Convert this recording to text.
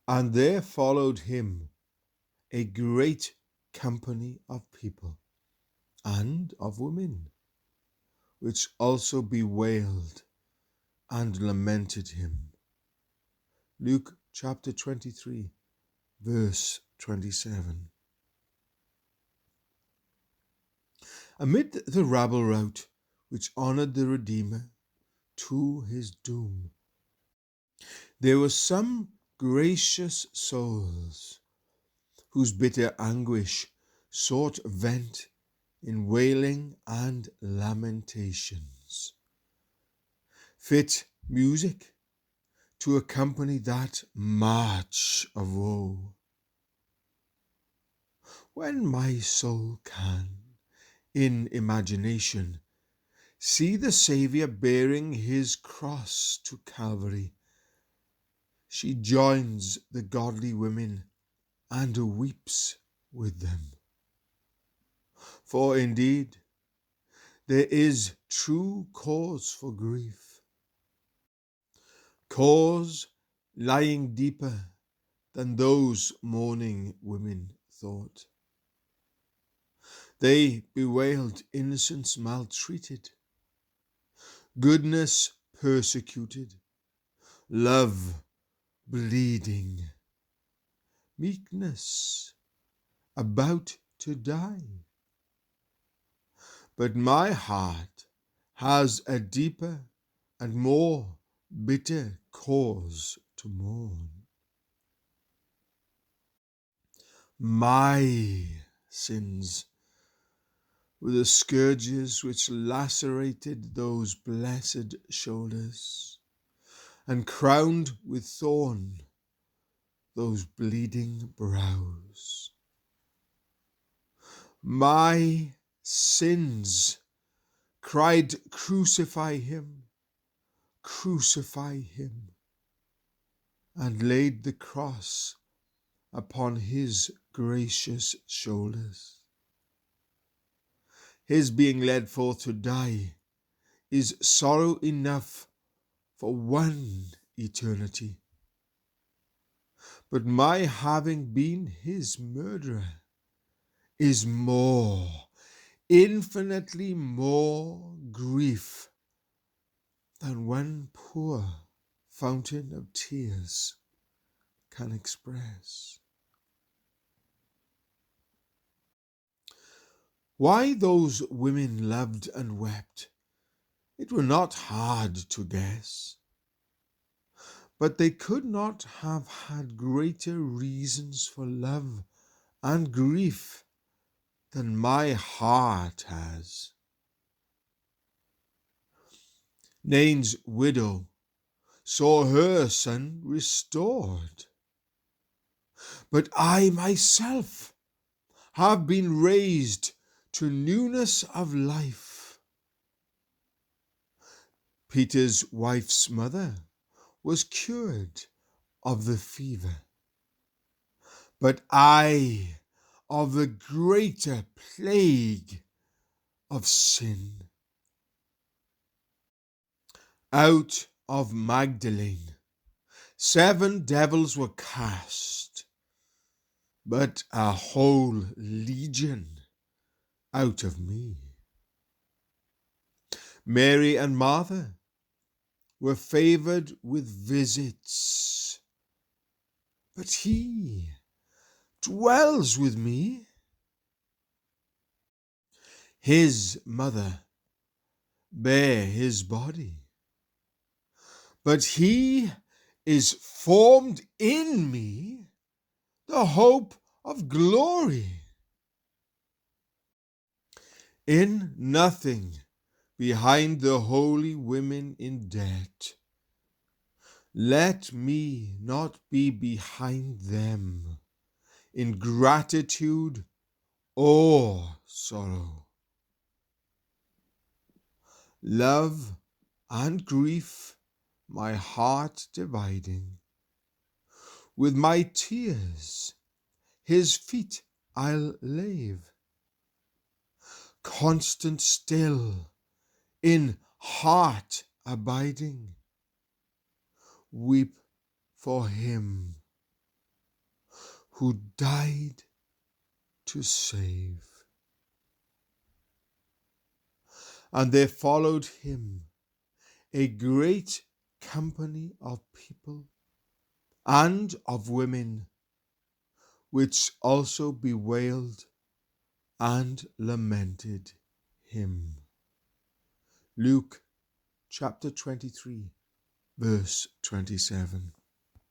And there followed him a great company of people and of women, which also bewailed and lamented him. Luke chapter 23, verse 27. Amid the rabble-rout which honored the Redeemer to his doom, there were some gracious souls whose bitter anguish sought vent in wailing and lamentations, fit music to accompany that march of woe. When my soul can, in imagination, see the Saviour bearing his cross to Calvary, she joins the godly women and weeps with them. For indeed, there is true cause for grief, cause lying deeper than those mourning women thought. They bewailed innocence maltreated, goodness persecuted, love bleeding, meekness about to die. But my heart has a deeper and more bitter cause to mourn. My sins were the scourges which lacerated those blessed shoulders, and crowned with thorn those bleeding brows. My sins cried, crucify him, and laid the cross upon his gracious shoulders. His being led forth to die is sorrow enough for one eternity. But my having been his murderer is more, infinitely more grief than one poor fountain of tears can express. Why those women loved and wept, it were not hard to guess. But they could not have had greater reasons for love and grief than my heart has. Nain's widow saw her son restored, but I myself have been raised to newness of life. Peter's wife's mother was cured of the fever, but I of the greater plague of sin. Out of Magdalene 7 devils were cast, but a whole legion out of me. Mary and Martha were favored with visits, but he dwells with me. His mother bare his body, but he is formed in me, the hope of glory. In nothing behind the holy women in debt, let me not be behind them in gratitude or sorrow. Love and grief my heart dividing, with my tears his feet I'll lave. Constant still, in heart abiding, weep for him who died to save. And there followed him a great company of people and of women, which also bewailed and lamented him. Luke chapter 23, verse 27.